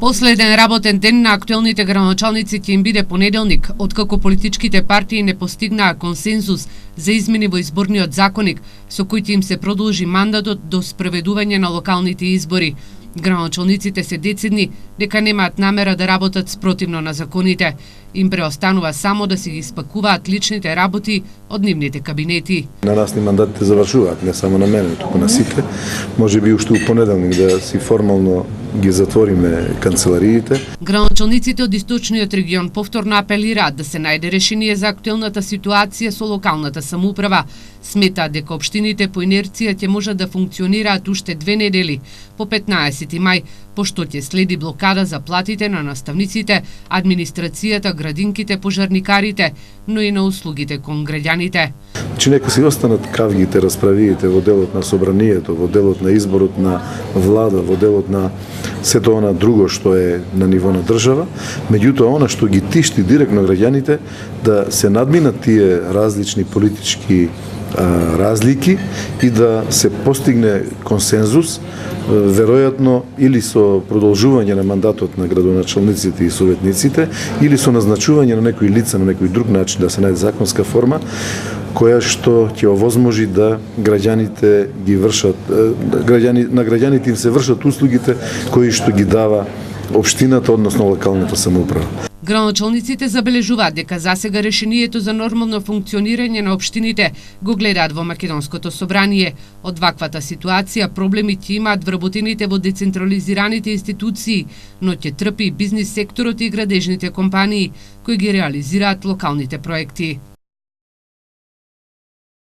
Последен работен ден на актуелните градоначалници ќе им биде понеделник, откако политичките партии не постигнаа консензус за измени во изборниот законник, со кој им се продолжи мандатот до спроведување на локалните избори. Градоначалниците се децидни дека немаат намера да работат спротивно на законите. Им преостанува само да си ги спакуваат личните работи од нивните кабинети. На нас ни мандатите завршуваат, не само на мене, туку на сите. Може би уште у понеделник да си формално ги затвориме канцелариите. Градоначалниците од источниот регион повторно апелираат да се најде решение за актуелната ситуација со локалната самоуправа. Сметаат дека општините по инерција ќе можат да функционираат уште 2 недели, по 15 мај, пошто ќе следи блокада за платите на наставниците, администрацијата, градинките, пожарникарите, но и на услугите кон граѓаните. Че нека си останат кавгите, расправиите во делот на собранието, во делот на изборот на влада, во делот на сето она друго што е на ниво на држава, меѓутоа она што ги тишти директно граѓаните да се надминат тие различни политички разлики и да се постигне консензус, веројатно или со продолжување на мандатот на градоначалниците и советниците, или со назначување на некои лица на некој друг начин, да се најде законска форма која што ќе овозможи да граѓаните ги вршат, на граѓаните им се вршат услугите кои што ги дава општината, односно локалната самоуправа. Градоначалниците забележуваат дека засега решението за нормално функционирање на општините го гледаат во Македонското собрание. Од ваквата ситуација проблеми ќе имаат вработените во децентрализираните институции, но ќе трпи и бизнис секторот и градежните компании кои ги реализираат локалните проекти.